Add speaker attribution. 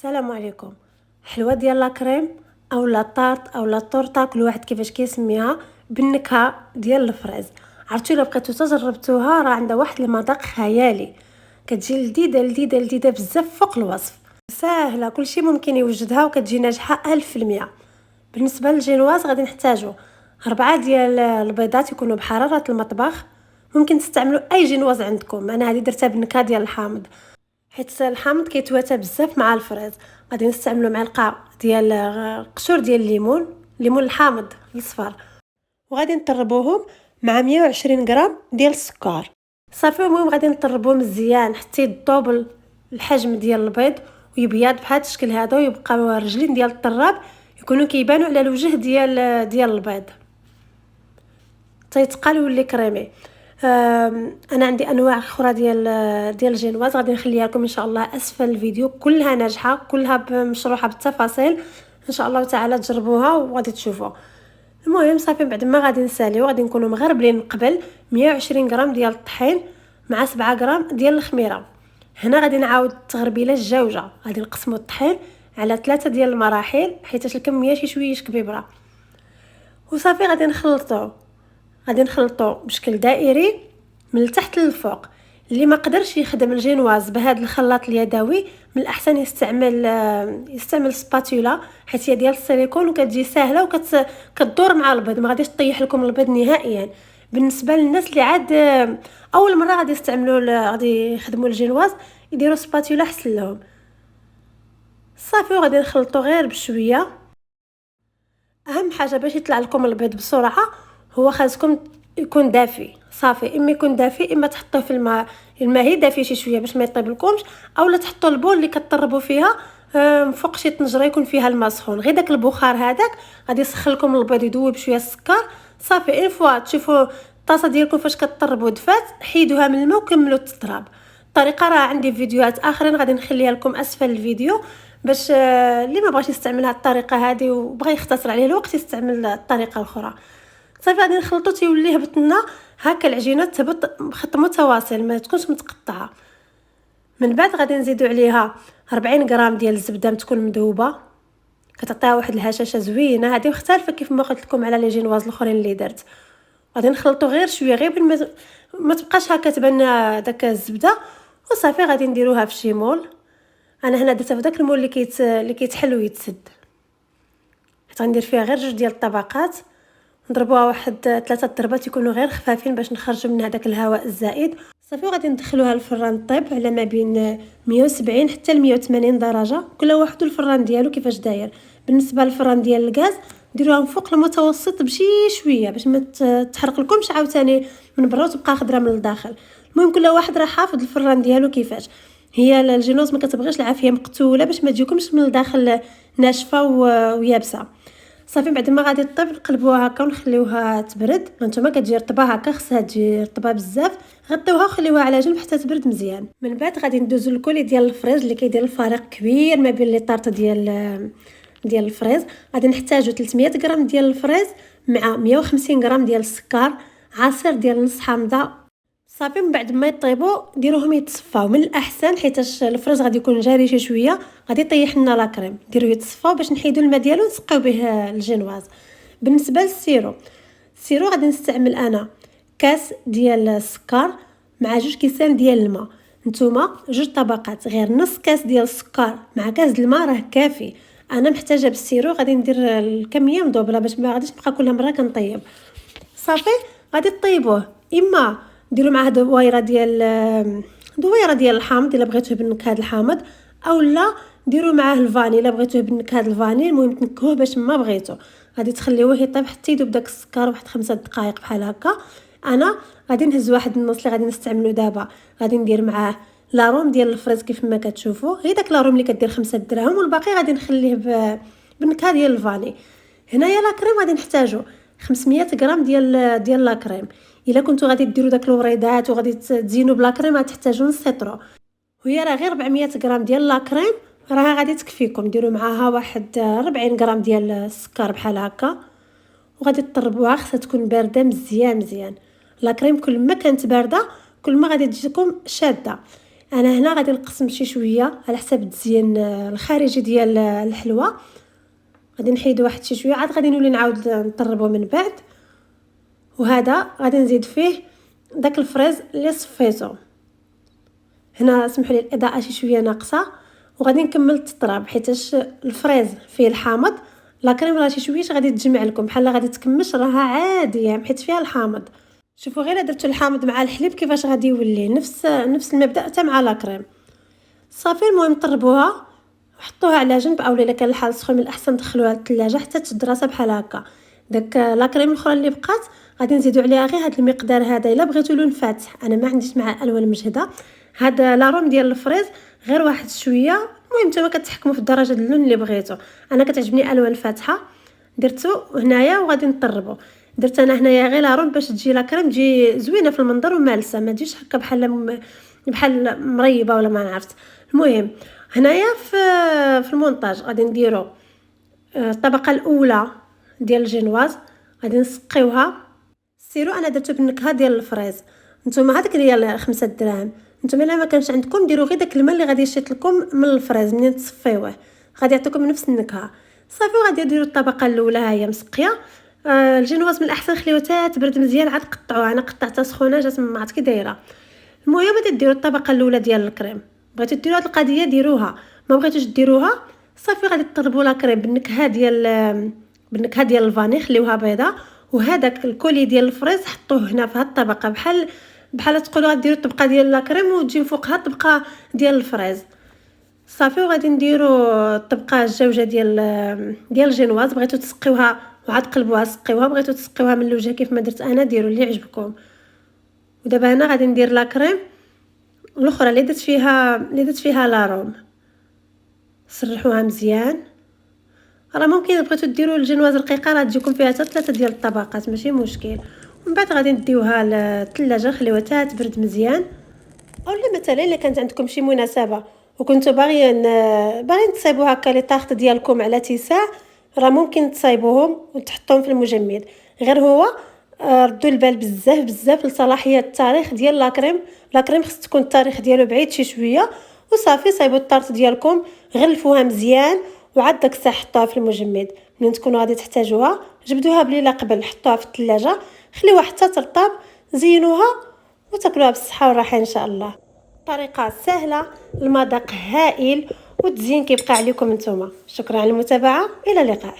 Speaker 1: السلام عليكم. حلوه ديال لا كريم او لا طارت او لا طورطه، كل واحد كيفاش كيسميها، بالنكهه ديال الفريز. عرفتوا الا بقيتو تجربتوها راه عندها واحد المذاق خيالي، كتجي لذيذه لذيذه لذيذه بزاف فوق الوصف، ساهله كلشي ممكن يوجدها وكتجي ناجحه 1000%. بالنسبه للجينواز غادي نحتاجو 4 ديال البيضات يكونوا بحراره المطبخ. ممكن تستعملوا اي جينواز عندكم، انا هذه درتها بالنكهه ديال الحامض حيت الحامض كيتواتى بزاف مع الفريز. غادي نستعملوا معلقه ديال قشور ديال الليمون الحامض الصفر، وغادي نطربوهم مع 120 غرام ديال السكر صافي. المهم غادي نطربوه مزيان حتى يذوب الحجم ديال البيض ويبيض بهذا الشكل هذا، ويبقى الرجلين ديال الطراب يكونوا كيبانوا على الوجه ديال البيض تيتقال ويولي كريمي. انا عندي انواع اخرى ديال الجينواز غادي نخليها لكم ان شاء الله اسفل الفيديو، كلها ناجحه كلها مشروحه بالتفاصيل، ان شاء الله تعالى تجربوها وغادي تشوفوا. المهم صافي بعد ما غادي نساليو غادي نكونوا مغربلين قبل 120 غرام ديال الطحين مع 7 غرام ديال الخميره. هنا غادي نعاود التغربيله الجوجه، غادي نقسموا الطحين على 3 ديال المراحل حيت الكميه شي شويه كبيره، وصافي غادي نخلطو بشكل دائري من التحت للفوق. اللي ما قدرش يخدم الجينواز بهذا الخلاط اليدوي من الاحسن يستعمل سباتولا حيت هي ديال السيليكون وكتجي سهله وكتدور مع البيض، ما غاديش تطيح لكم البيض نهائيا. بالنسبه للناس اللي عاد اول مره غادي غادي يخدموا الجينواز يديروا سباتولا احسن لهم. صافي وغادي نخلطو غير بشويه. اهم حاجه باش يطلع لكم البيض بسرعه هو خاصكم يكون دافي صافي، اما يكون دافي اما تحطوه في الماء هي دافي شي شويه باش ما يطيب لكمش، اولا تحطوا البول اللي كتطربوا فيها فوق شي طنجره يكون فيها الماء سخون، غير داك البخار هذاك غادي يسخن لكم البيض يذوب شويه السكر صافي. اين فوا تشوفوا الطاسه ديالكم فاش كتطربوا دفات حيدوها من الماء وكملوا التطراب. الطريقه راه عندي فيديوهات اخرين غادي نخليها لكم اسفل الفيديو باش اللي ما بغاش يستعمل هذه الطريقه هذه وبغى يختصر عليه الوقت يستعمل الطريقه الاخرى. صافي غادي نخلطو تيولي هبط لنا هكا العجينه تهبط خط متواصل ما تكونش متقطعه. من بعد غادي نزيدو عليها 40 غرام ديال الزبده تكون مذوبه كتعطيها واحد الهشاشه زوينه، هذه مختلفه كيف ما قلت لكم على لي جينواز الاخرين اللي درت. غادي نخلطو غير شويه غير ما تبقاش هكا تبان داك الزبده، وصافي غادي نديروها في شي مول. انا هنا درتها في داك المول اللي كيتحل ويتسد، حيت غندير فيها غير 2 ديال الطبقات، نضربوها واحد 3 ضربات يكونوا غير خفافين باش نخرجوا من هذاك الهواء الزائد. صافي غادي ندخلوها الفران طيب على ما بين 170 حتى ل 180 درجه، كل واحد الفران ديالو كيفاش داير. بالنسبه للفران ديال الغاز ديروها من فوق المتوسط بشي شويه باش ما تحرق لكمش عاوتاني من برا وتبقى خضره من الداخل. المهم كل واحد راه حافظ الفران ديالو كيفاش. هي الجينوز ما كتبغيش العافيه مقتوله باش ما تجيكمش من الداخل ناشفه ويابسه. صافي بعد ما غادي طيب نقلبوها هكا ونخليوها تبرد. هانتوما كتجي رطبه هكا خصها تجي رطبه بزاف، غطيوها وخليوها على جنب حتى تبرد مزيان. من بعد غادي ندوزو للكولي ديال الفريز اللي كيدير الفريق كبير ما بين لي طارط ديال الفريز. غادي نحتاجو 300 غرام ديال الفريز مع 150 غرام ديال السكر، عصير ديال نص حامضه. صافي من بعد ما يطيبوا ديروهم يتصفاو من الاحسن حيت الفريز غادي يكون جاري شي شويه غادي يطيح لنا لا كريم، ديروه يتصفاو باش نحيدوا الماء ديالو ونسقيو به الجينواز. بالنسبه للسيرو غادي نستعمل انا كاس ديال السكر مع 2 كيسان ديال الماء. نتوما 2 طبقات غير نص كاس ديال السكر مع كاس الماء راه كافي. انا محتاجه بالسيرو غادي ندير الكميه مدوبله باش ما غاديش نبقى كل مره كنطيب. صافي غادي طيبوه، اما ديروا معاه دويره ديال الحامض الا بغيتوه بالنكهه الحامض، اولا ديروا معاه الفاني الا بغيتوه بالنكهه الفاني. المهم تنكهوه باش ما بغيتو. غادي تخليوه يطيب حتى يذوب داك السكر واحد 5 دقائق بحال هكا. انا غادي نهز واحد النص اللي غادي نستعملو دابا، غادي ندير معاه لاروم ديال الفريز كيف ما كتشوفوا، غير داك لاروم اللي كدير 5 دراهم، والباقي غادي نخليه بالنكهه ديال الفاني. هنايا لا كريم غادي نحتاجو 500 غرام ديال لا كريم. الا كنتو غادي ديروا داك الوريدات وغادي تزينوا بلا كريم غتحتاجوا نص سيترو، وهي راه غير 400 غرام ديال لا كريم راه غادي تكفيكم. ديروا معاها واحد 40 غرام ديال السكر بحال هكا، وغادي تطربوها خصها تكون بارده مزيان. لا كريم كل ما كانت بارده كل ما غادي تجيكم شاده. انا هنا غادي نقسم شي شويه على حساب التزيين الخارجي ديال الحلوه. غادي نحيد واحد شي شويه، عاد غادي نولي نعاود نطربه من بعد. وهذا غادي نزيد فيه داك الفريز اللي صفيته. هنا سمحوا لي الاضاءه شي شويه ناقصه، وغادي نكمل التطراب حيتاش الفريز فيه الحامض. لا كريم راه شي شويه غادي تجمع لكم بحال غادي تكمش، راها عاديه حيت فيها الحامض. شوفوا غير درتو الحامض مع الحليب كيفاش غادي يولي نفس المبدا حتى مع لا كريم. صافي المهم طربوها وحطوها على جنب، اولا الا كان الحال سخون من الاحسن دخلوها للثلاجه حتى تشد راسها بحال هكا. داك لا كريم الاخرى اللي بقات غادي نزيدو عليها غير هذا المقدار هذا. الا بغيتو لون فاتح، انا ما عنديش مع الالوان مجهده. هذا لاروم ديال الفريز غير واحد شويه. المهم نتوما كتحكموا في درجه اللون اللي بغيتو. انا كتعجبني الوان فاتحه، درتو هنايا وغادي نطربو. درت انا هنايا غير لاروم باش تجي لا كريم تجي زوينه في المنظر ومالسه، ما تجيش هكا بحال مريبه ولا ما عرفت. المهم هنايا في المونتاج غادي نديرو الطبقه الاولى ديال الجينواز، غادي نسقيوها. سيرو انا درتو بالنكهه ديال الفريز. نتوما هذاك ديال 5 دراهم، نتوما الا ما كانش عندكم ديروا غير داك الماء اللي غادي يشيط لكم من الفريز منين تصفيوه، غادي يعطيكم نفس النكهه. صافي غادي ديروا الطبقه الاولى ها هي مسقيه. الجينواز من الاحسن خليوها حتى تبرد مزيان عاد قطعوها. انا قطعتها سخونه جات ما عرفت كي دايره. المهم غادي ديروا الطبقه الاولى ديال الكريم. بغيتو ديروا هاد القضيه ديروها، ما بغيتوش ديروها صافي غادي تطربوا لا كريم بالنكهه ديال الفاني، خليوها بيضه. وهذاك الكولي ديال الفريز حطوه هنا في هاد الطبقه، بحال تقولوا غديروا الطبقه ديال لا كريم وتجي فوقها الطبقه ديال الفريز. صافي وغادي نديروا الطبقه الجوجه ديال الجينواز. بغيتو تسقيوها وعاد قلبوها سقيوها، بغيتو تسقيوها من الوجه كيف ما درت انا ديروا اللي عجبكم. ودابا هنا غادي ندير لا كريم الاخرى اللي درت فيها لاروم. سرحوها مزيان. راه ممكن بغيتو ديروا الجينواز رقيقه راه تجيكم فيها حتى 3 ديال الطبقات ماشي مشكل. ومن بعد غادي نديوها للثلاجه خليوها حتى تبرد مزيان. اولا مثلا الا كانت عندكم شي مناسبه وكنتو باغيين تصايبوا هكا لي طارت ديالكم على اتساع، راه ممكن تصايبوهم وتحطوهم في المجمد. غير هو ردوا البال بزاف لصلاحيه التاريخ ديال لا كريم خص تكون التاريخ ديالو بعيد شي شويه. وصافي صايبوا الطارت ديالكم غلفوها مزيان وعاد داك الساعه حطوها في المجمد. ملي تكونوا غادي تحتاجوها جبدوها بليله قبل، حطوها في الثلاجه خليوها حتى ترطب، زينوها وتاكلوها بالصحه والراحه ان شاء الله. طريقه سهله، المذاق هائل، والتزيين كيبقى عليكم نتوما. شكرا على المتابعه، الى اللقاء.